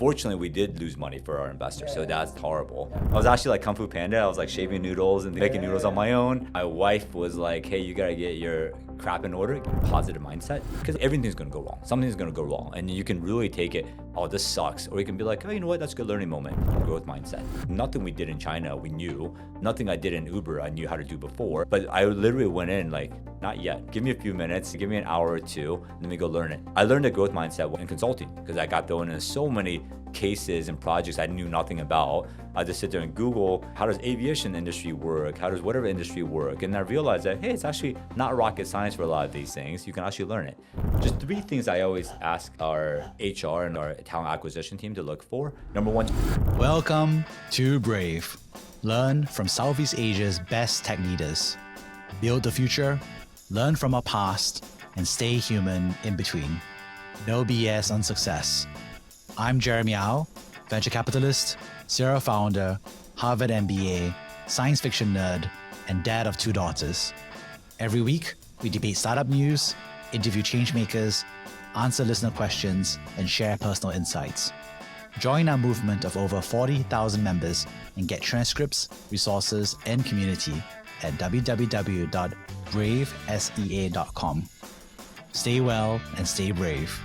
Unfortunately, we did lose money for our investors, so that's horrible. I was actually like Kung Fu Panda. I was like shaving noodles and making noodles on my own. My wife was like, hey, you gotta get your crap in order. Positive mindset, because everything's gonna go wrong. Something's gonna go wrong, and you can really take it, oh, this sucks. Or you can be like, oh, you know what, that's a good learning moment. Growth mindset. Nothing we did in China, we knew. Nothing I did in Uber, I knew how to do before. But I literally went in like, not yet. Give me a few minutes, give me an hour or two, let me go learn it. I learned a growth mindset in consulting because I got thrown in so many cases and projects I knew nothing about. I just sit there and Google, how does aviation industry work? How does whatever industry work? And I realized that, hey, it's actually not rocket science for a lot of these things. You can actually learn it. Just 3 things I always ask our HR and our talent acquisition team to look for. Number 1. Welcome to Brave. Learn from Southeast Asia's best tech leaders. Build the future, learn from our past, and stay human in between. No BS on success. I'm Jeremy Au, venture capitalist, serial founder, Harvard MBA, science fiction nerd, and dad of 2 daughters. Every week, we debate startup news, interview changemakers, answer listener questions, and share personal insights. Join our movement of over 40,000 members and get transcripts, resources, and community at www.bravesea.com. Stay well and stay brave.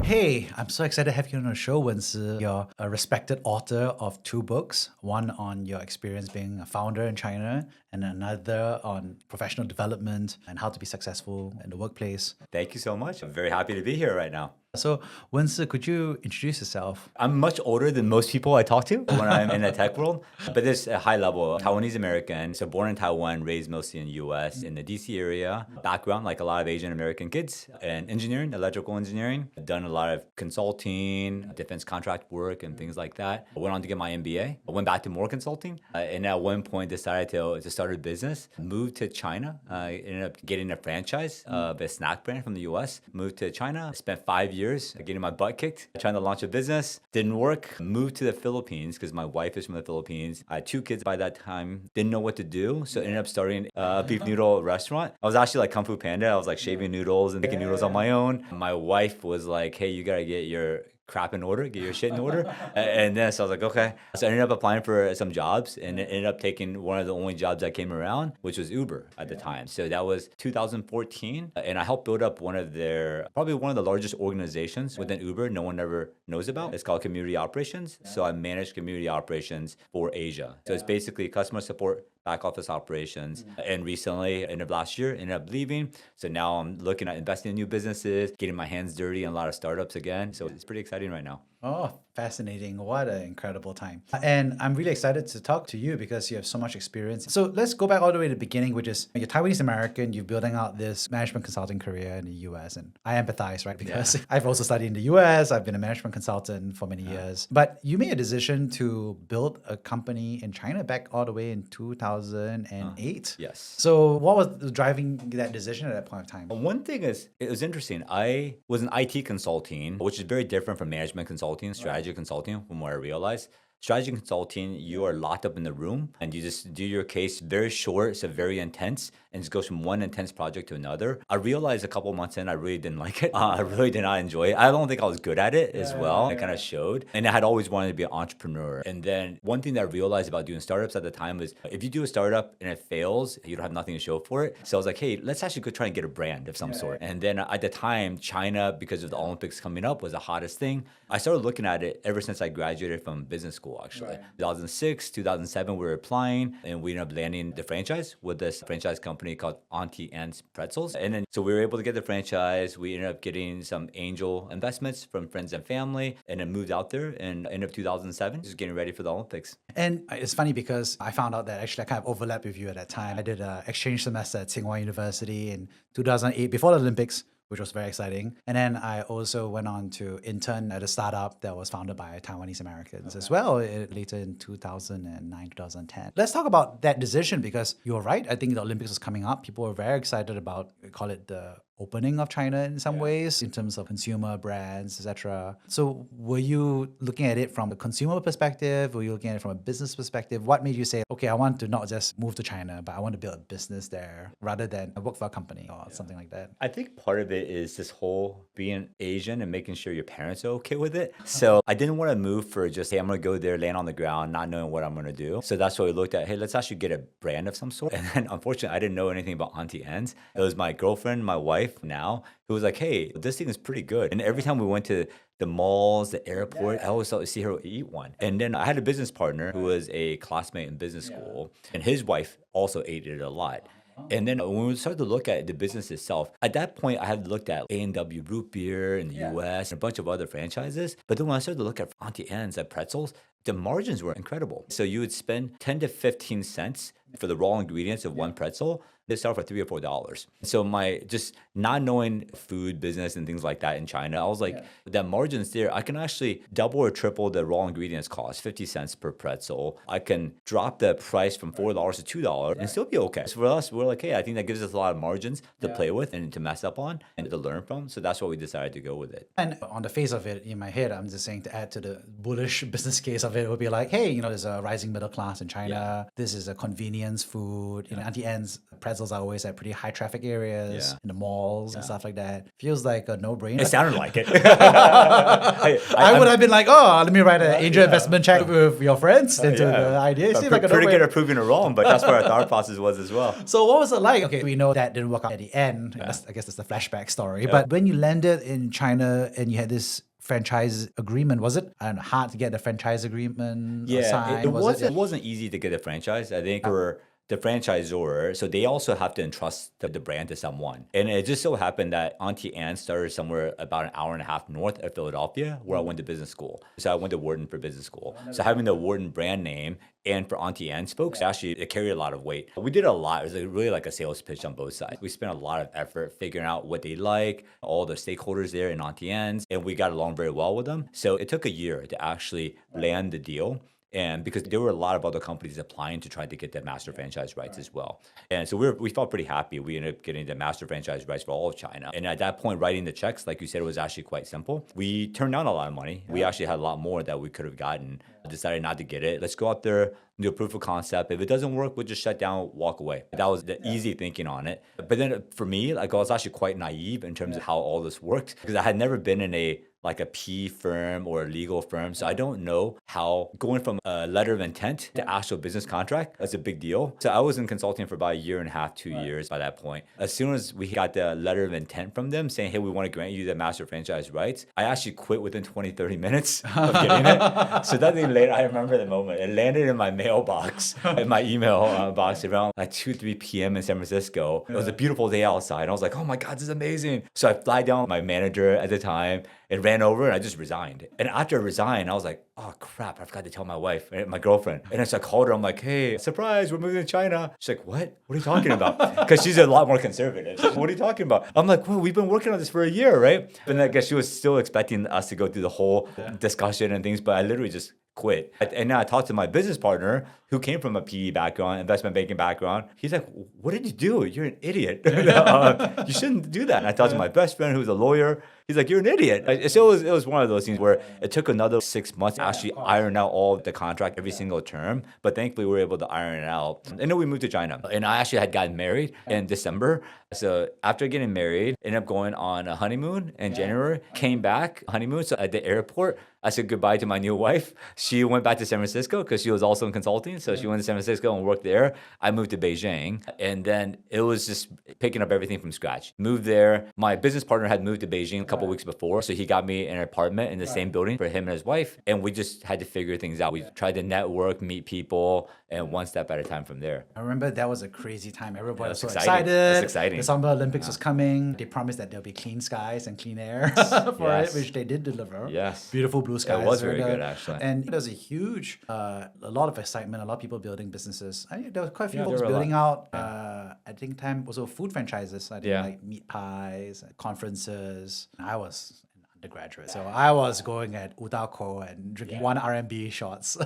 Hey, I'm so excited to have you on the show, Wen-Szu. You're a respected author of 2 books, one on your experience being a founder in China and another on professional development and how to be successful in the workplace. Thank you so much. I'm very happy to be here right now. So, Wen-Szu, could you introduce yourself? I'm much older than most people I talk to when I'm in the tech world, but this a high level Taiwanese American. So born in Taiwan, raised mostly in the US, in the DC area. Background like a lot of Asian American kids, and engineering, electrical engineering. I've done a lot of consulting, defense contract work, and things like that. I went on to get my MBA. I went back to more consulting, and at one point decided to start a business. Moved to China. I ended up getting a franchise of a snack brand from the US. Moved to China. Spent 5 years getting my butt kicked, trying to launch a business. Didn't work. Moved to the Philippines because my wife is from the Philippines. I had 2 kids by that time. Didn't know what to do, so ended up starting a beef noodle restaurant. I was actually like Kung Fu Panda. I was like shaving noodles and making noodles on my own. My wife was like, hey, you gotta get your crap in order, get your shit in order. And then so I was like, okay. So I ended up applying for some jobs and ended up taking one of the only jobs that came around, which was Uber at the time. So that was 2014. And I helped build up probably one of the largest organizations within Uber no one ever knows about. It's called Community Operations. So I managed community operations for Asia. So it's basically customer support, back office operations. And recently, end of last year, ended up leaving. So now I'm looking at investing in new businesses, getting my hands dirty in a lot of startups again. So it's pretty exciting right now. Oh, fascinating. What an incredible time. And I'm really excited to talk to you because you have so much experience. So let's go back all the way to the beginning, which is you're Taiwanese American, you're building out this management consulting career in the US. And I empathize, right? Because I've also studied in the US. I've been a management consultant for many years. But you made a decision to build a company in China back all the way in 2008. Yes. So what was driving that decision at that point of time? One thing is, it was interesting. I was in IT consulting, which is very different from management consulting, strategy consulting, from what I realized. Strategy consulting, you are locked up in the room and you just do your case very short, so very intense, and just goes from one intense project to another. I realized a couple months in, I really didn't like it. I really did not enjoy it. I don't think I was good at it as well. It kind of showed. And I had always wanted to be an entrepreneur. And then one thing that I realized about doing startups at the time was if you do a startup and it fails, you don't have nothing to show for it. So I was like, hey, let's actually go try and get a brand of some sort. And then at the time, China, because of the Olympics coming up, was the hottest thing. I started looking at it ever since I graduated from business school, actually. 2006, 2007, we were applying and we ended up landing the franchise with this franchise company called Auntie Anne's Pretzels. And then so we were able to get the franchise. We ended up getting some angel investments from friends and family and then moved out there in end of 2007, just getting ready for the Olympics. And it's funny because I found out that actually I kind of overlapped with you at that time. I did an exchange semester at Tsinghua University in 2008 before the Olympics, which was very exciting. And then I also went on to intern at a startup that was founded by Taiwanese Americans as well later in 2009, 2010. Let's talk about that decision because you're right. I think the Olympics was coming up. People were very excited about, we call it the opening of China in some ways in terms of consumer brands, etc. So were you looking at it from a consumer perspective? Were you looking at it from a business perspective? What made you say, okay, I want to not just move to China, but I want to build a business there rather than work for a company or something like that? I think part of it is this whole being Asian and making sure your parents are okay with it. So I didn't want to move for just, hey, I'm going to go there, land on the ground, not knowing what I'm going to do. So that's why we looked at, hey, let's actually get a brand of some sort. And then unfortunately, I didn't know anything about Auntie Anne's. It was my girlfriend, my wife now, who was like, hey, this thing is pretty good. And every time we went to the malls, the airport, I always thought to see her eat one. And then I had a business partner who was a classmate in business school, and his wife also ate it a lot. And then when we started to look at the business itself, at that point, I had looked at A&W Root Beer in the US and a bunch of other franchises. But then when I started to look at Auntie Anne's at Pretzels, the margins were incredible. So you would spend 10 to 15 cents for the raw ingredients of one pretzel. They sell for $3 or $4. So my just not knowing food business and things like that in China, I was like, that margins there, I can actually double or triple the raw ingredients cost, 50 cents per pretzel. I can drop the price from $4 to $2 and still be okay. So for us, we're like, hey, I think that gives us a lot of margins to play with and to mess up on and to learn from. So that's why we decided to go with it. And on the face of it, in my head, I'm just saying to add to the bullish business case of it would be like, hey, there's a rising middle class in China. This is a convenience food. Auntie Anne's pretzels are always at pretty high traffic areas in the malls and stuff like that. Feels like a no-brainer. It sounded like it. I would have been like, oh, let me write an angel investment check with your friends into the idea. It seems like a pretty no-brainer. good at proving it wrong, but that's what our thought process was as well. So what was it like? Okay, we know that didn't work out at the end. I guess that's the flashback story. But when you landed in China and you had this franchise agreement, was it hard to get the franchise agreement signed? It wasn't easy to get a franchise. I think for the franchisor, so they also have to entrust the brand to someone. And it just so happened that Auntie Anne started somewhere about an hour and a half north of Philadelphia, where I went to business school. So I went to Wharton for business school. So having the Wharton brand name and for Auntie Anne's folks, actually, it carried a lot of weight. We did a lot. It was really like a sales pitch on both sides. We spent a lot of effort figuring out what they like, all the stakeholders there in Auntie Anne's, and we got along very well with them. So it took a year to actually land the deal. And because there were a lot of other companies applying to try to get the master franchise rights as well. And so we felt pretty happy. We ended up getting the master franchise rights for all of China. And at that point, writing the checks, like you said, it was actually quite simple. We turned down a lot of money. We actually had a lot more that we could have gotten. Decided not to get it. Let's go out there, do a proof of concept. If it doesn't work, we'll just shut down, walk away. That was the easy thinking on it. But then for me, I was actually quite naive in terms of how all this worked, because I had never been in a PE firm or a legal firm. So I don't know how going from a letter of intent to actual business contract, that's a big deal. So I was in consulting for about a year and a half, 2 years by that point. As soon as we got the letter of intent from them saying, hey, we want to grant you the master franchise rights, I actually quit within 20, 30 minutes of getting it. So that thing later, I remember the moment. It landed in my mailbox, in my email box around 2, 3 p.m. in San Francisco. It was a beautiful day outside. I was like, oh my God, this is amazing. So I fly down my manager at the time and ran over and I just resigned. And after I resigned, I was like, oh crap, I forgot to tell my wife, my girlfriend. And so I called her, I'm like, hey, surprise, we're moving to China. She's like, what? What are you talking about? Because she's a lot more conservative. She's like, what are you talking about? I'm like, well, we've been working on this for a year, right? And I guess she was still expecting us to go through the whole discussion and things, but I literally just quit. And then I talked to my business partner who came from a PE background, investment banking background. He's like, what did you do? You're an idiot. You shouldn't do that. And I talked to my best friend who's a lawyer. He's like, you're an idiot. So it was one of those things where it took another 6 months to actually iron out all of the contract every single term. But thankfully, we were able to iron it out. And then we moved to China. And I actually had gotten married in December. So after getting married, ended up going on a honeymoon in January, came back, honeymoon. So at the airport, I said goodbye to my new wife. She went back to San Francisco because she was also in consulting. So she went to San Francisco and worked there. I moved to Beijing. And then it was just picking up everything from scratch. Moved there. My business partner had moved to Beijing a couple weeks before. So he got me an apartment in the same building for him and his wife. And we just had to figure things out. We tried to network, meet people, and one step at a time from there. I remember that was a crazy time. Everybody was so exciting. excited. It was exciting. The Summer Olympics was coming. They promised that there'll be clean skies and clean air for it, which they did deliver. Yes. Beautiful blue skies. It was very good, actually. And there was a huge, a lot of excitement, a lot of people building businesses. There was quite a few folks there were a building out, I think time also food franchises. I think like meat pies, conferences. I was an undergraduate, so I was going at Untaught and drinking one R&B shots. So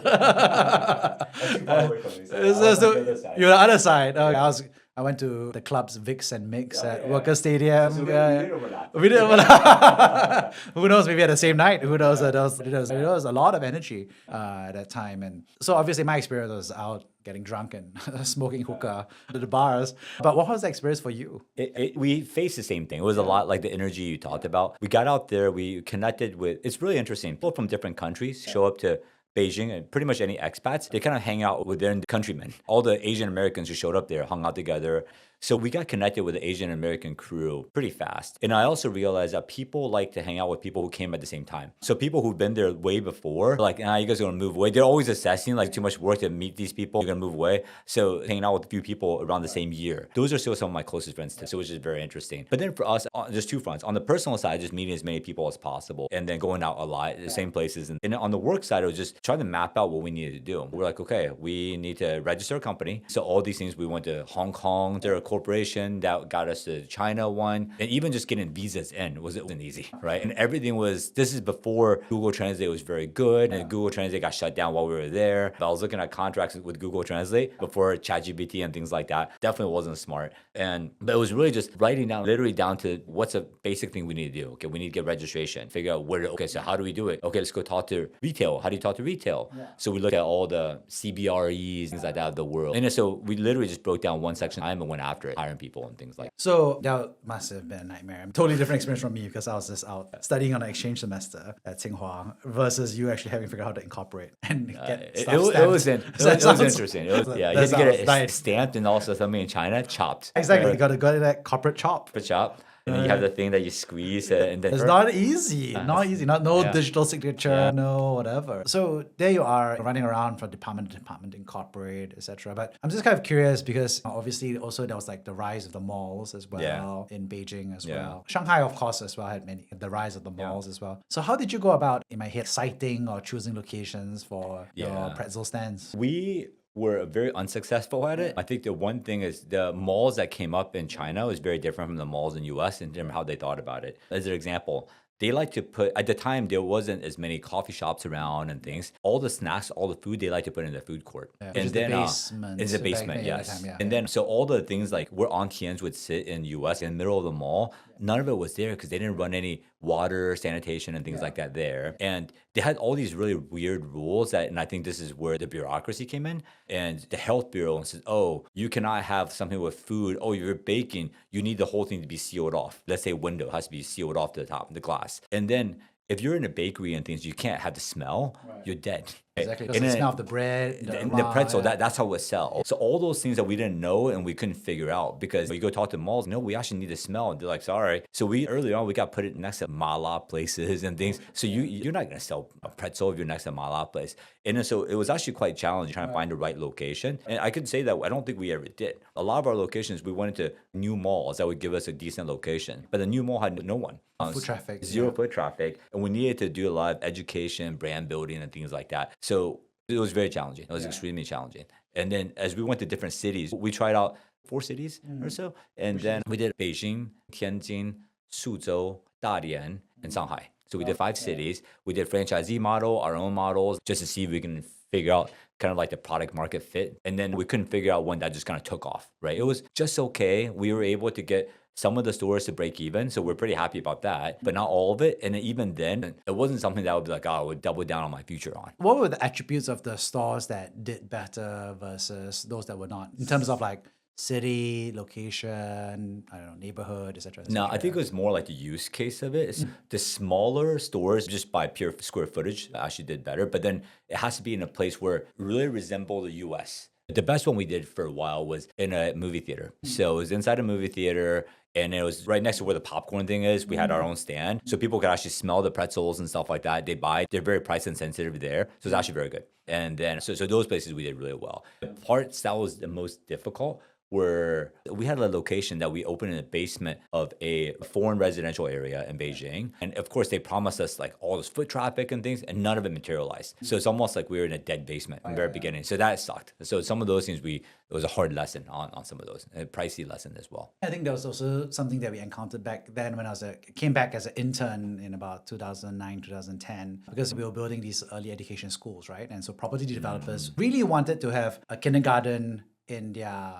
you're the other side. I was I went to the clubs Vix and Mix at Worker Stadium. So we did overlap. We did overlap. Who knows? Maybe at the same night. Who knows? There was a lot of energy at that time, and so obviously my experience was out getting drunk and smoking hookah at the bars. But what was the experience for you? We faced the same thing. It was a lot like the energy you talked about. We got out there, we connected with, it's really interesting. People from different countries show up to Beijing and pretty much any expats, they kind of hang out with their countrymen. All the Asian Americans who showed up there hung out together. So we got connected with the Asian American crew pretty fast. And I also realized that people like to hang out with people who came at the same time. So people who've been there way before, like, you guys are gonna move away. They're always assessing, like, too much work to meet these people. You're gonna move away. So hanging out with a few people around the same year. Those are still some of my closest friends too, so which is very interesting. But then for us, there's two fronts. On the personal side, just meeting as many people as possible and then going out a lot, the same places. And on the work side, it was just trying to map out what we needed to do. We're like, okay, we need to register a company. So all these things, we went to Hong Kong, there a corporation that got us to China one, and even just getting visas in wasn't easy, right? And everything was, this is before Google Translate was very good, and Google Translate got shut down while we were there. But I was looking at contracts with Google Translate before ChatGPT and things like that. Definitely wasn't smart. But it was really just writing down, literally down to what's a basic thing we need to do. Okay, we need to get registration, figure out okay, so how do we do it? Okay, let's go talk to retail. How do you talk to retail? Yeah. So we looked at all the CBREs, things like that of the world. And so we literally just broke down one section and went after it, hiring people and things like that. So that must have been a nightmare. Totally different experience from me because I was just out studying on an exchange semester at Tsinghua versus you actually having to figure out how to incorporate and get stuff stamped. It was interesting. You had to get it stamped and also something in China chopped. Exactly. You got to go to that corporate chop. And then you have the thing that you squeeze and then it's not easy. No digital signature, no whatever. So there you are running around from department to department, incorporate, etc. But I'm just kind of curious because obviously also there was like the rise of the malls as well in Beijing as well. Shanghai, of course, as well had the rise of the malls as well. So how did you go about, in my head, citing or choosing locations for your pretzel stands? We were very unsuccessful at it. I think the one thing is the malls that came up in China was very different from the malls in US in terms of how they thought about it. As an example, they like to put, at the time, there wasn't as many coffee shops around and things. All the snacks, all the food, they like to put in the food court. And then it's the basement, yes. And then, so all the things like where Auntie Anne's would sit in US in the middle of the mall, none of it was there because they didn't run any water, sanitation, and things like that there. And they had all these really weird rules and I think this is where the bureaucracy came in. And the health bureau says, oh, you cannot have something with food. Oh, you're baking. You need the whole thing to be sealed off. Let's say window has to be sealed off to the top, the glass. And then if you're in a bakery and things, you can't have the smell. You're dead. Exactly. Because the smell of the bread, the pretzel, that's how it sells. So all those things that we didn't know and we couldn't figure out because when you go talk to malls, no, we actually need the smell. And they're like, sorry. So early on, we got put it next to mala places and things. So you're not going to sell a pretzel if you're next to a mala place. And so it was actually quite challenging trying to find the right location. And I could say that I don't think we ever did. A lot of our locations, we went into new malls that would give us a decent location. But the new mall had no one. Foot traffic. Zero foot traffic. And we needed to do a lot of education, brand building, and things like that. So it was very challenging. It was extremely challenging. And then as we went to different cities, we tried out 4 cities or so. And then we did Beijing, Tianjin, Suzhou, Dalian, and Shanghai. So we did 5 cities. We did franchisee model, our own models, just to see if we can figure out kind of like the product market fit. And then we couldn't figure out when that just kind of took off, right? It was just okay. We were able to get some of the stores to break even. So we're pretty happy about that, but not all of it. And even then, it wasn't something that I would be like, oh, I would double down on my future on. What were the attributes of the stores that did better versus those that were not? In terms of like city, location, I don't know, neighborhood, etc. No, I think it was more like the use case of it. It's the smaller stores, just by pure square footage, actually did better. But then it has to be in a place where it really resembled the US. The best one we did for a while was in a movie theater. So it was inside a movie theater. And it was right next to where the popcorn thing is. We had our own stand. So people could actually smell the pretzels and stuff like that. They're very price insensitive there. So it's actually very good. And then, so those places we did really well. The parts that was the most difficult were, we had a location that we opened in the basement of a foreign residential area in Beijing. And of course, they promised us like all this foot traffic and things, and none of it materialized. So it's almost like we were in a dead basement from the very beginning. So that sucked. So some of those things, it was a hard lesson on some of those, a pricey lesson as well. I think that was also something that we encountered back then when I came back as an intern in about 2009, 2010, because we were building these early education schools, right? And so property developers really wanted to have a kindergarten in their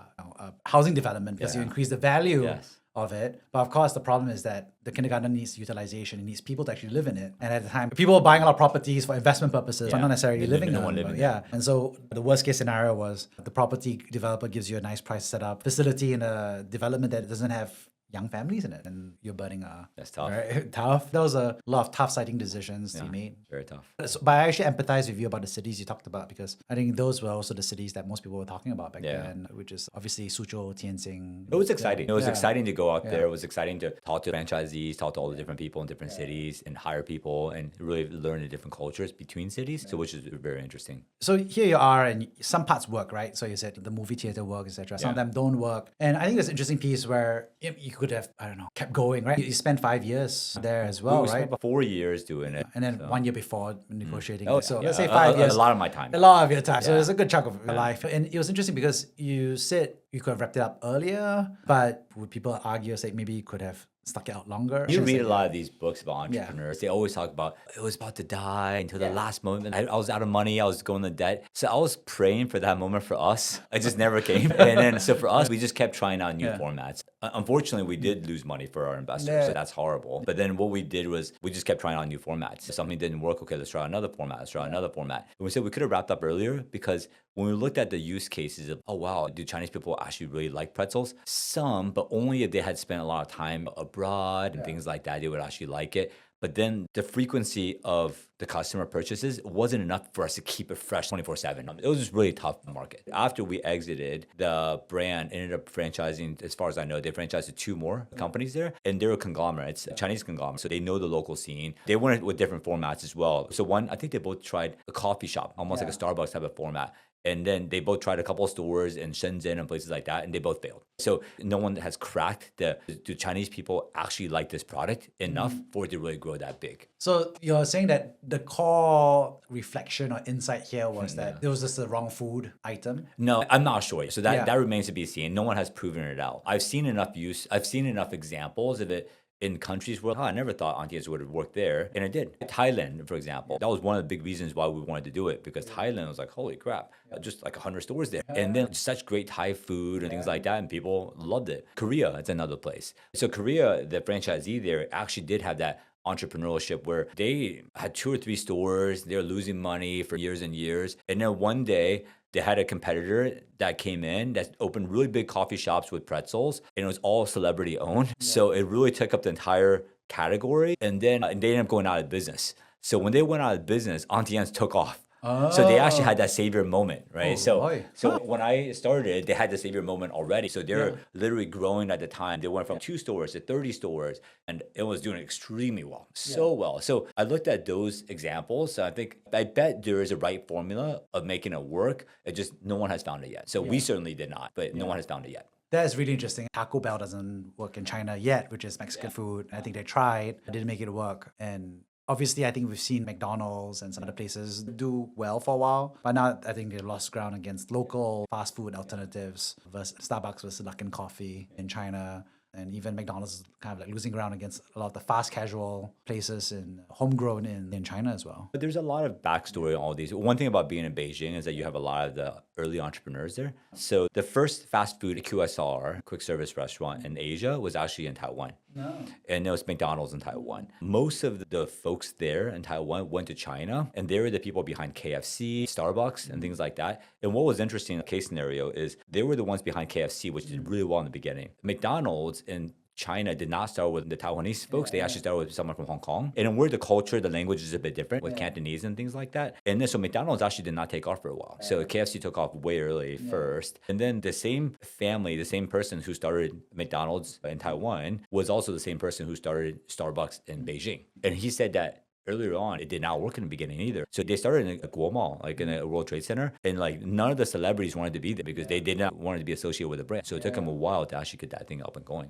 housing development because you increase the value of it. But of course, the problem is that the kindergarten needs utilization. It needs people to actually live in it. And at the time, people were buying a lot of properties for investment purposes, but not necessarily living in them. And so the worst case scenario was the property developer gives you a nice price setup facility in a development that doesn't have young families in it, and you're burning That's tough. Very tough. There was a lot of tough siting decisions to be made. Very tough. But I actually empathize with you about the cities you talked about, because I think those were also the cities that most people were talking about back then, which is obviously Suzhou, Tianjin. It was exciting. It was exciting to go out there. It was exciting to talk to franchisees, talk to all the different people in different cities, and hire people and really learn the different cultures between cities. So which is very interesting. So here you are, and some parts work, right? So you said the movie theater work, etc. Some of them don't work. And I think there's an interesting piece where you could have, I don't know, kept going, right? You spent 5 years there as well, we right? spent 4 years doing it. And then 1 year before negotiating. So yeah, let's say 5 years. A lot of my time. A lot of your time. So it's a good chunk of your life. And it was interesting because you said you could have wrapped it up earlier, but would people argue, say maybe you could have stuck it out longer? You read a lot of these books about entrepreneurs. They always talk about, it was about to die until the last moment. I was out of money. I was going to debt. So I was praying for that moment for us. It just never came. And then, so for us, we just kept trying out new formats. Unfortunately, we did lose money for our investors. So that's horrible. But then what we did was we just kept trying out new formats. If something didn't work, okay, let's try another format. Let's try another format. And we said we could have wrapped up earlier, because when we looked at the use cases of, oh, wow, do Chinese people actually really like pretzels? Some, but only if they had spent a lot of time abroad and things like that, they would actually like it. But then the frequency of the customer purchases wasn't enough for us to keep it fresh 24/7. It was just really tough market. After we exited, the brand ended up franchising, as far as I know, they franchised to 2 more companies there, and they were conglomerates, Chinese conglomerates. So they know the local scene. They went with different formats as well. So one, I think they both tried a coffee shop, almost like a Starbucks type of format. And then they both tried a couple of stores in Shenzhen and places like that, and they both failed. So no one has cracked do Chinese people actually like this product enough for it to really grow that big? So you're saying that the core reflection or insight here was that it was just the wrong food item? No, I'm not sure. So that remains to be seen. No one has proven it out. I've seen enough examples of it in countries where I never thought Auntie Anne's would have worked there, and it did. Thailand, for example, that was one of the big reasons why we wanted to do it, because Thailand was like, holy crap, just like 100 stores there. And then such great Thai food and things like that, and people loved it. Korea, it's another place. So Korea, the franchisee there actually did have that entrepreneurship where they had 2 or 3 stores, they were losing money for years and years. And then one day, they had a competitor that came in that opened really big coffee shops with pretzels, and it was all celebrity owned. So it really took up the entire category, and then they ended up going out of business. So when they went out of business, Auntie Anne's took off. So they actually had that savior moment, right? So when I started, they had the savior moment already. So they're literally growing at the time. They went from 2 stores to 30 stores, and it was doing extremely well, so well. So I looked at those examples. So I bet there is a right formula of making it work. It just, no one has found it yet. So we certainly did not, but no one has found it yet. That's really interesting. Taco Bell doesn't work in China yet, which is Mexican food. I think they tried, but didn't make it work. And obviously, I think we've seen McDonald's and some other places do well for a while, but now I think they lost ground against local fast food alternatives versus Starbucks versus Luckin Coffee in China. And even McDonald's is kind of like losing ground against a lot of the fast casual places and homegrown in China as well. But there's a lot of backstory on all these. One thing about being in Beijing is that you have a lot of the early entrepreneurs there. So the first fast food QSR, quick service restaurant in Asia, was actually in Taiwan. No. And it was McDonald's in Taiwan. Most of the folks there in Taiwan went to China, and they were the people behind KFC, Starbucks, and things like that. And what was interesting in the case scenario is they were the ones behind KFC, which did really well in the beginning. McDonald's in China did not start with the Taiwanese folks. They actually started with someone from Hong Kong. And where the culture, the language is a bit different with Cantonese and things like that. And then so McDonald's actually did not take off for a while. So KFC took off way early first. And then the same family, the same person who started McDonald's in Taiwan was also the same person who started Starbucks in Beijing. And he said that earlier on, it did not work in the beginning either. So they started in a Guomao, like in a World Trade Center, and like none of the celebrities wanted to be there because they did not want to be associated with the brand. So it took them a while to actually get that thing up and going.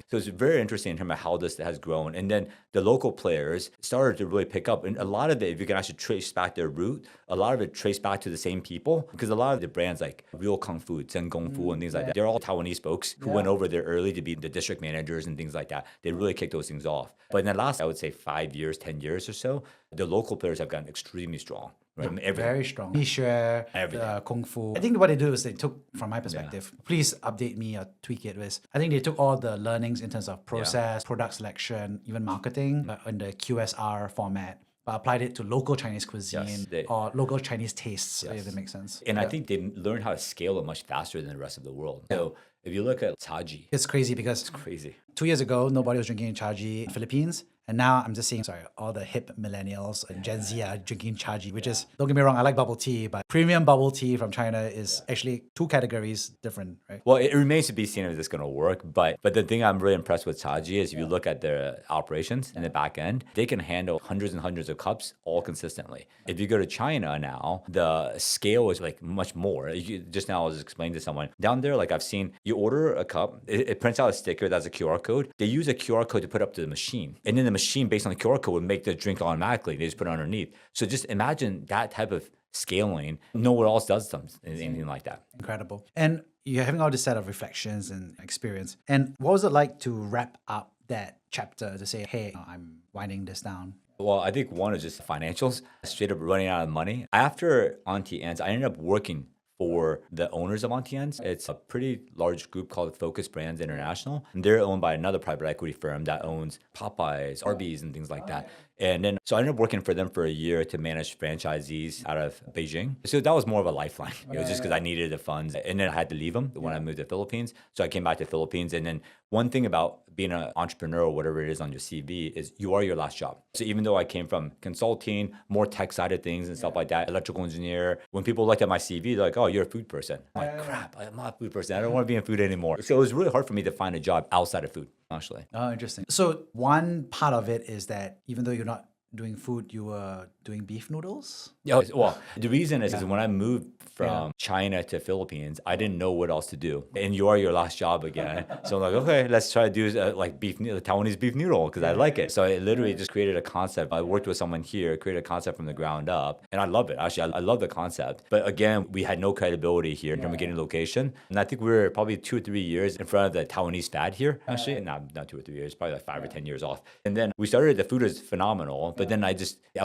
So it's very interesting in terms of how this has grown. And then the local players started to really pick up. And a lot of it, if you can actually trace back their root, a lot of it traced back to the same people. Because a lot of the brands like Real Kung Fu, Zhen Gong Fu, and things like that, they're all Taiwanese folks who went over there early to be the district managers and things like that. They really kicked those things off. But in the last, I would say 5 years, 10 years or so, the local players have gotten extremely strong. Right? I mean, Very strong. Mishue, Kung Fu. I think what they do is they took, from my perspective, please update me or tweak it with, I think they took all the learnings in terms of process, product selection, even marketing in the QSR format, but applied it to local Chinese cuisine or local Chinese tastes, if that makes sense. And I think they learned how to scale it much faster than the rest of the world. So if you look at chaji, it's crazy because it's crazy. 2 years ago, nobody was drinking chaji in Philippines. And now I'm just seeing, all the hip millennials and Gen Z are drinking chaji, which is, don't get me wrong, I like bubble tea, but premium bubble tea from China is actually 2 categories different, right? Well, it remains to be seen if this is going to work. But the thing I'm really impressed with chaji is if you look at their operations in the back end, they can handle hundreds and hundreds of cups all consistently. If you go to China now, the scale is like much more. Just now I was explaining to someone, down there, like I've seen, you order a cup, it prints out a sticker that's a QR code. They use a QR code to put up to the machine. And then the machine based on the QR code would make the drink automatically. They just put it underneath. So just imagine that type of scaling. Nowhere else does anything like that. Incredible. And you're having all this set of reflections and experience. And what was it like to wrap up that chapter to say, hey, I'm winding this down? Well, I think one is just financials, straight up running out of money. After Auntie Anne's, I ended up working for the owners of Auntie Anne's. It's a pretty large group called Focus Brands International. And they're owned by another private equity firm that owns Popeyes, Arby's, and things like that. And then, so I ended up working for them for a year to manage franchisees out of Beijing. So that was more of a lifeline. It was just because I needed the funds. And then I had to leave them when I moved to the Philippines. So I came back to the Philippines. And then one thing about being an entrepreneur or whatever it is on your CV is you are your last job. So even though I came from consulting, more tech side of things and stuff like that, electrical engineer, when people looked at my CV, they're like, oh, you're a food person. I'm like, crap, I'm not a food person. I don't want to be in food anymore. So it was really hard for me to find a job outside of food, actually. Oh, interesting. So one part of it is that even though you're not doing food, you were doing beef noodles? Yeah, well, the reason is when I moved from China to Philippines, I didn't know what else to do. And you are your last job again. So I'm like, okay, let's try to do like Taiwanese beef noodle because I like it. So I literally just created a concept. I worked with someone here, created a concept from the ground up. And I love it. Actually, I love the concept. But again, we had no credibility here in terms of getting location. And I think we were probably 2 or 3 years in front of the Taiwanese fad here, actually. Not 2 or 3 years, probably like 5 or 10 years off. And then we started, the food is phenomenal. But then I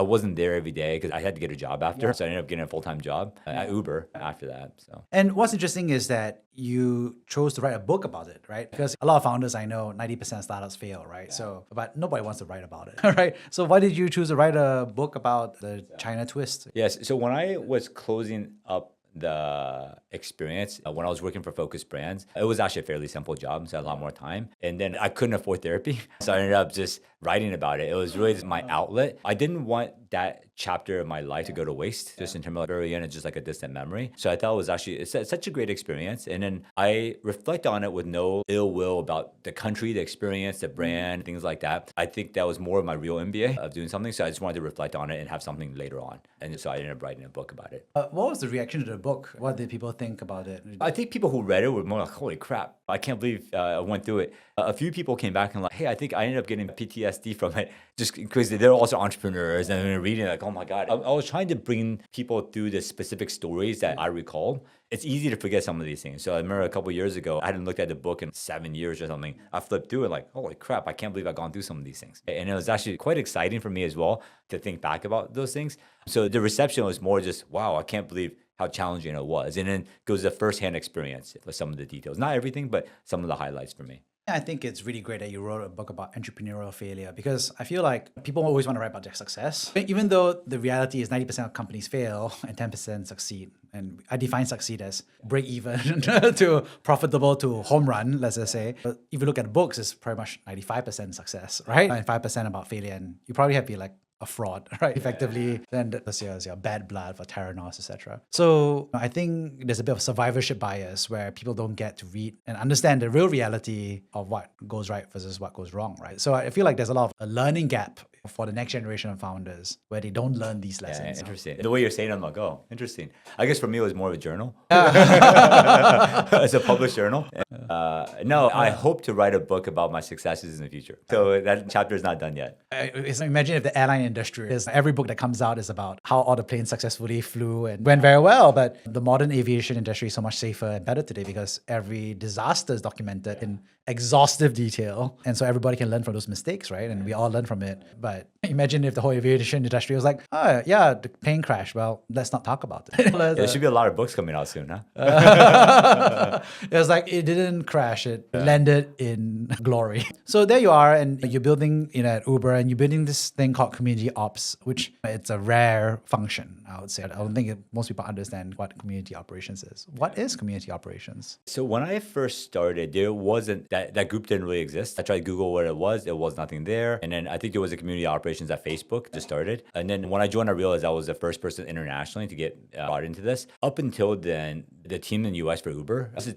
wasn't there every day because I had to get a job after. So I ended up getting a full-time job at Uber after that. So. And what's interesting is that you chose to write a book about it, right? Because a lot of founders I know, 90% of startups fail, right? So, but nobody wants to write about it, right? So why did you choose to write a book about the China twist? Yes. So when I was closing up the experience, when I was working for Focus Brands, it was actually a fairly simple job, so I had a lot more time. And then I couldn't afford therapy, so I ended up just writing about it. It was really just my outlet. I didn't want that chapter of my life to go to waste, just in terms of very end, it's just like a distant memory. So I thought it was actually it's such a great experience. And then I reflect on it with no ill will about the country, the experience, the brand, things like that. I think that was more of my real MBA of doing something. So I just wanted to reflect on it and have something later on. And so I ended up writing a book about it. What was the reaction to the book? What did people think about it? I think people who read it were more like, holy crap, I can't believe I went through it. A few people came back and like, hey, I think I ended up getting PTSD from it just because they're also entrepreneurs and they're reading like, oh my God. I was trying to bring people through the specific stories that I recall. It's easy to forget some of these things. So I remember a couple of years ago, I hadn't looked at the book in 7 years or something. I flipped through it like, holy crap, I can't believe I've gone through some of these things. And it was actually quite exciting for me as well to think back about those things. So the reception was more just, wow, I can't believe how challenging it was. And then goes the firsthand experience for some of the details. Not everything, but some of the highlights for me. I think it's really great that you wrote a book about entrepreneurial failure because I feel like people always want to write about their success. Even though the reality is 90% of companies fail and 10% succeed. And I define succeed as break even to profitable to home run, let's just say. But if you look at books, it's pretty much 95% success, right? And 5% about failure. And you probably have to be like a fraud, right? Effectively, then that's your bad blood for Theranos, etc. So I think there's a bit of survivorship bias where people don't get to read and understand the real reality of what goes right versus what goes wrong, right? So I feel like there's a lot of a learning gap for the next generation of founders where they don't learn these lessons. Yeah, interesting. The way you're saying it, I'm like, oh, interesting. I guess for me, it was more of a journal. It's a published journal. No, I hope to write a book about my successes in the future. So that chapter is not done yet. Imagine if the airline industry is every book that comes out is about how all the planes successfully flew and went very well. But the modern aviation industry is so much safer and better today because every disaster is documented in exhaustive detail. And so everybody can learn from those mistakes, right? And we all learn from it. But imagine if the whole aviation industry was like, oh, yeah, the plane crashed. Well, let's not talk about it. There should be a lot of books coming out soon, huh? It was like, it didn't crash. It landed in glory. So there you are. And you're building at Uber and you're building this thing called community ops, which it's a rare function, I would say. I don't think most people understand what community operations is. What is community operations? So when I first started, there wasn't, that group didn't really exist. I tried to Google what it was nothing there. And then I think there was a community operations at Facebook just started. And then when I joined, I realized I was the first person internationally to get brought into this. Up until then, the team in the US for Uber, this is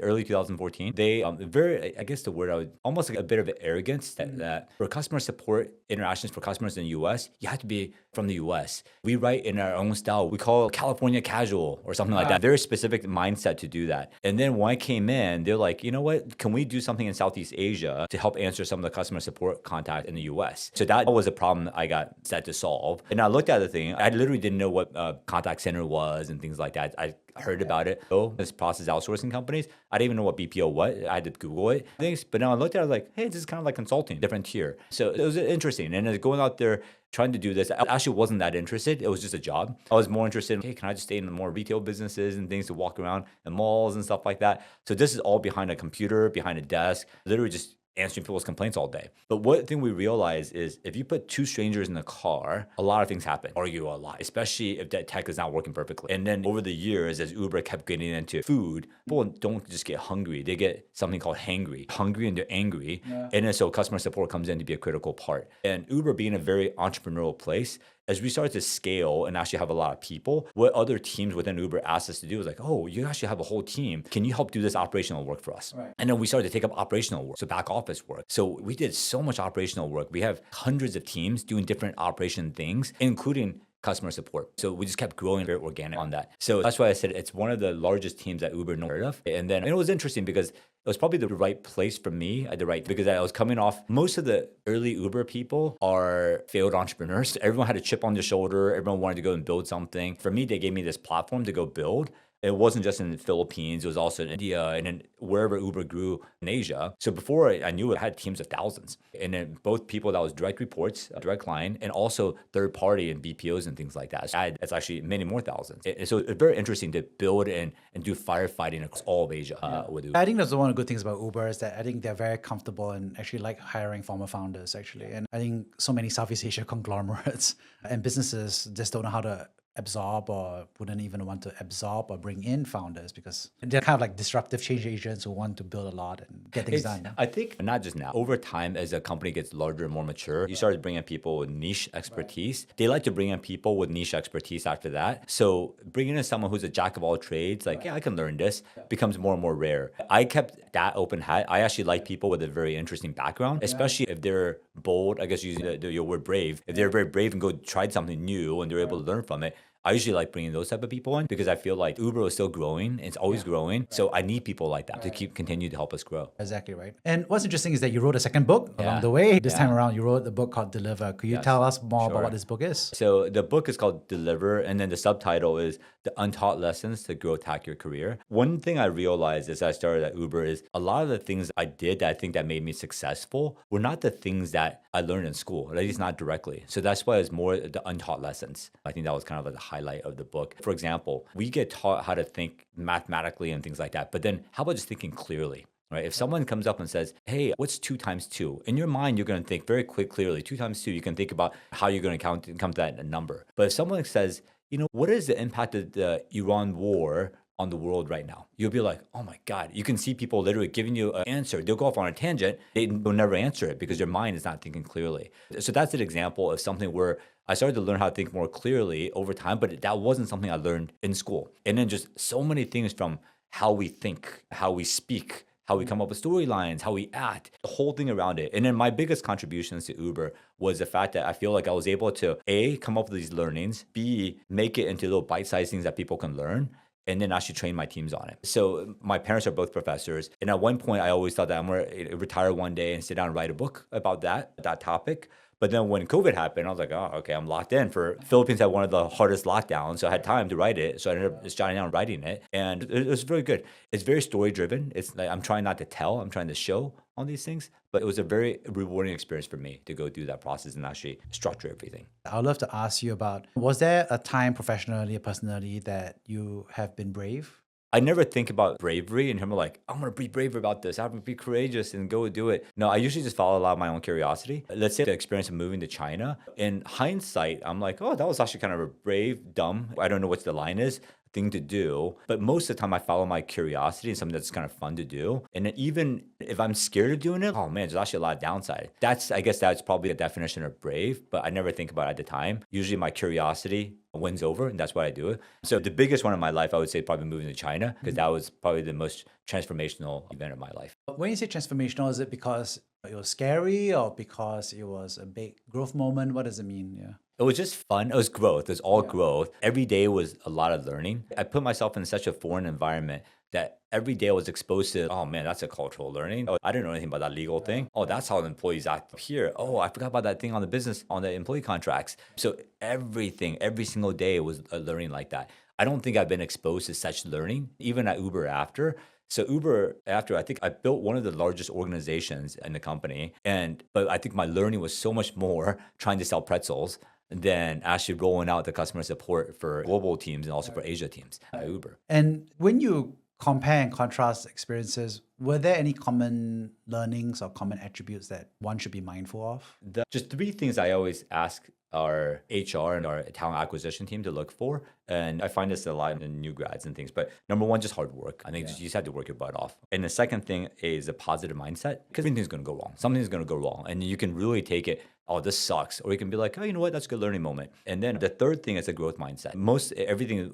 early 2014, they very, I guess the word I would, almost like a bit of arrogance that for customer support interactions for customers in the US, you have to be from the US. We write in our own style. We call it California casual or something like that. Very specific mindset to do that. And then when I came in, they're like, you know what? Can we do something in Southeast Asia to help answer some of the customer support contact in the US? So that was a problem I got set to solve. And I looked at the thing. I literally didn't know what a contact center was and things like that. I heard about it. Oh, this process outsourcing companies. I didn't even know what BPO was. I had to Google it. But now I looked at it, I was like, hey, this is kind of like consulting, different tier. So it was interesting. And going out there trying to do this, I actually wasn't that interested. It was just a job. I was more interested in, hey, can I just stay in more retail businesses and things to walk around in malls and stuff like that? So this is all behind a computer, behind a desk, literally just answering people's complaints all day. But one thing we realize is if you put two strangers in the car, a lot of things happen, argue a lot, especially if that tech is not working perfectly. And then over the years, as Uber kept getting into food, people don't just get hungry. They get something called hungry and they're angry. Yeah. And then so customer support comes in to be a critical part. And Uber being a very entrepreneurial place, as we started to scale and actually have a lot of people, what other teams within Uber asked us to do was like, oh, you actually have a whole team. Can you help do this operational work for us? Right. And then we started to take up operational work, so back office work. So we did so much operational work. We have hundreds of teams doing different operation things, including customer support. So we just kept growing very organic on that. So that's why I said it's one of the largest teams that Uber heard of. And then it was interesting because it was probably the right place for me at the right, because I was coming off, most of the early Uber people are failed entrepreneurs. Everyone had a chip on their shoulder. Everyone wanted to go and build something. For me, they gave me this platform to go build. It wasn't just in the Philippines, it was also in India and then wherever Uber grew in Asia. So before I knew it, I had teams of thousands. And then both people that was direct reports, direct client, and also third party and BPOs and things like that. So it's actually many more thousands. And so it's very interesting to build and do firefighting across all of Asia with Uber. I think that's one of the good things about Uber is that I think they're very comfortable and actually like hiring former founders actually. And I think so many Southeast Asia conglomerates and businesses just don't know how to absorb or wouldn't even want to absorb or bring in founders because they're kind of like disruptive change agents who want to build a lot and get things done. I think not just now. Over time, as a company gets larger and more mature, you start bringing people with niche expertise. Right. They like to bring in people with niche expertise after that. So bringing in someone who's a jack of all trades, like, yeah, I can learn this, becomes more and more rare. I kept that open hat. I actually like people with a very interesting background, especially if they're bold, I guess using your word brave. If they're very brave and go try something new and they're able to learn from it, I usually like bringing those type of people in because I feel like Uber is still growing. It's always growing. Right. So I need people like that to continue to help us grow. Exactly right. And what's interesting is that you wrote a second book along the way. This time around, you wrote a book called Deliver. Could you tell us more about what this book is? So the book is called Deliver, and then the subtitle is The Untaught Lessons to Grow Hack Your Career. One thing I realized as I started at Uber is a lot of the things I did that I think that made me successful were not the things that I learned in school, at least not directly. So that's why it's more the untaught lessons. I think that was kind of like the highlight of the book. For example, we get taught how to think mathematically and things like that, but then how about just thinking clearly? Right? If someone comes up and says, hey, what's 2 times 2? In your mind, you're going to think very clearly. 2 times 2, you can think about how you're going to come to that number. But if someone says, what is the impact of the Iran war on the world right now? You'll be like, oh my God. You can see people literally giving you an answer. They'll go off on a tangent. They'll never answer it because their mind is not thinking clearly. So that's an example of something where I started to learn how to think more clearly over time, but that wasn't something I learned in school. And then just so many things from how we think, how we speak, how we come up with storylines, how we act, the whole thing around it. And then my biggest contributions to Uber was the fact that I feel like I was able to A, come up with these learnings, B, make it into little bite-sized things that people can learn, and then actually train my teams on it. So my parents are both professors. And at one point, I always thought that I'm going to retire one day and sit down and write a book about that topic. But then when COVID happened, I was like, oh, okay, I'm locked in. For Philippines had one of the hardest lockdowns, so I had time to write it. So I ended up just jotting down and writing it. And it was very good. It's very story-driven. It's like I'm trying not to tell, I'm trying to show on these things. But it was a very rewarding experience for me to go through that process and actually structure everything. I'd love to ask you about, was there a time professionally or personally that you have been brave? I never think about bravery and him like, I'm going to be brave about this. I'm going to be courageous and go do it. No, I usually just follow a lot of my own curiosity. Let's say the experience of moving to China. In hindsight, I'm like, oh, that was actually kind of a brave, dumb, I don't know what the line is, thing to do. But most of the time I follow my curiosity and something that's kind of fun to do. And then even if I'm scared of doing it, oh man, there's actually a lot of downside. I guess that's probably a definition of brave, but I never think about it at the time. Usually my curiosity wins over, and that's why I do it. So the biggest one in my life, I would say probably moving to China, because that was probably the most transformational event of my life. When you say transformational, is it because it was scary or because it was a big growth moment? What does it mean? Yeah. It was just fun. It was growth. It was all growth. Every day was a lot of learning. I put myself in such a foreign environment that every day I was exposed to, oh man, that's a cultural learning. Oh, I didn't know anything about that legal thing. Oh, that's how the employees act here. Oh, I forgot about that thing on the business, on the employee contracts. So everything, every single day was a learning like that. I don't think I've been exposed to such learning, even at Uber after. So Uber after, I think I built one of the largest organizations in the company. But I think my learning was so much more trying to sell pretzels than actually rolling out the customer support for global teams and also for Asia teams at Uber. And when you compare and contrast experiences, were there any common learnings or common attributes that one should be mindful of? Just three things I always ask our HR and our talent acquisition team to look for. And I find this a lot in new grads and things. But number one, just hard work. I think you just have to work your butt off. And the second thing is a positive mindset, because everything's going to go wrong. Something's going to go wrong. And you can really take it, oh, this sucks. Or you can be like, oh, you know what? That's a good learning moment. And then the third thing is a growth mindset.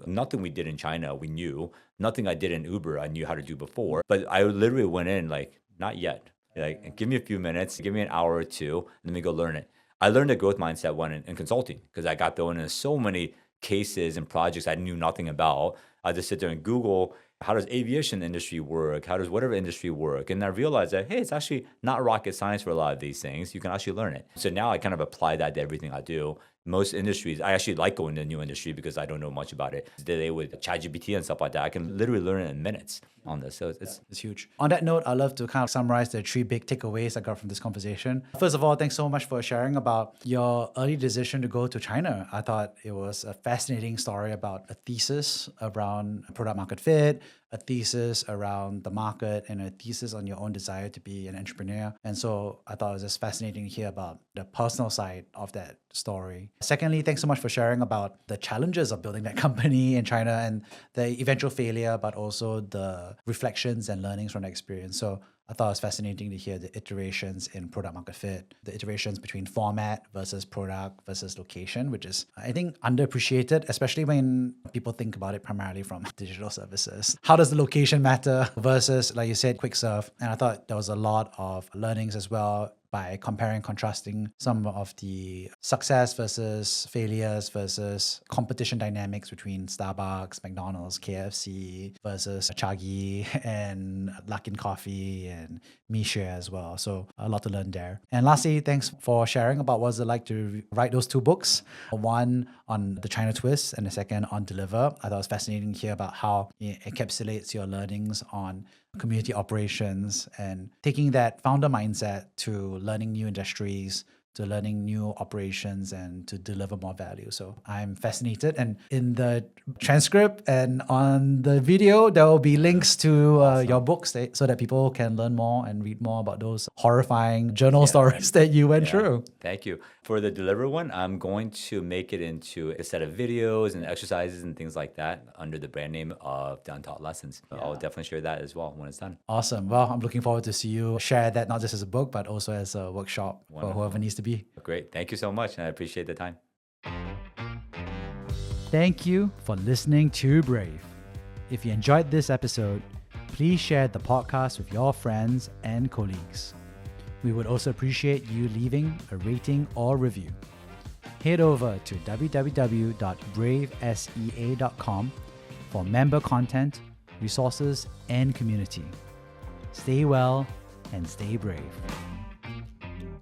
Nothing we did in China, we knew. Nothing I did in Uber, I knew how to do before. But I literally went in like, not yet. Like, give me a few minutes, give me an hour or two, and let me go learn it. I learned a growth mindset one in consulting, because I got thrown into so many cases and projects I knew nothing about. I just sit there and Google, how does aviation industry work? How does whatever industry work? And I realized that, hey, it's actually not rocket science for a lot of these things. You can actually learn it. So now I kind of apply that to everything I do. Most industries, I actually like going to a new industry because I don't know much about it. Today with ChatGPT and stuff like that, I can literally learn it in minutes on this. So it's huge. On that note, I'd love to kind of summarize the three big takeaways I got from this conversation. First of all, thanks so much for sharing about your early decision to go to China. I thought it was a fascinating story about a thesis around product market fit, a thesis around the market, and a thesis on your own desire to be an entrepreneur. And so I thought it was just fascinating to hear about the personal side of that story. Secondly, thanks so much for sharing about the challenges of building that company in China and the eventual failure, but also the reflections and learnings from the experience. So I thought it was fascinating to hear the iterations in product market fit, the iterations between format versus product versus location, which is, I think, underappreciated, especially when people think about it primarily from digital services. How does the location matter versus, like you said, quick serve? And I thought there was a lot of learnings as well by comparing and contrasting some of the success versus failures versus competition dynamics between Starbucks, McDonald's, KFC versus Chagi and Luckin Coffee and Misha as well. So a lot to learn there. And lastly, thanks for sharing about what's it like to write those two books. One on the China twist and the second on Deliver. I thought it was fascinating to hear about how it encapsulates your learnings on community operations and taking that founder mindset to learning new industries, to learning new operations and to deliver more value. So I'm fascinated. And in the transcript and on the video, there will be links to your books so that people can learn more and read more about those horrifying journal stories that you went through. Thank you. For the Deliver one, I'm going to make it into a set of videos and exercises and things like that under the brand name of the Untaught Lessons. I'll definitely share that as well when it's done. Awesome. Well, I'm looking forward to see you share that not just as a book, but also as a workshop for whoever needs to be. Great. Thank you so much. And I appreciate the time. Thank you for listening to Brave. If you enjoyed this episode, please share the podcast with your friends and colleagues. We would also appreciate you leaving a rating or review. Head over to www.bravesea.com for member content, resources, and community. Stay well and stay brave.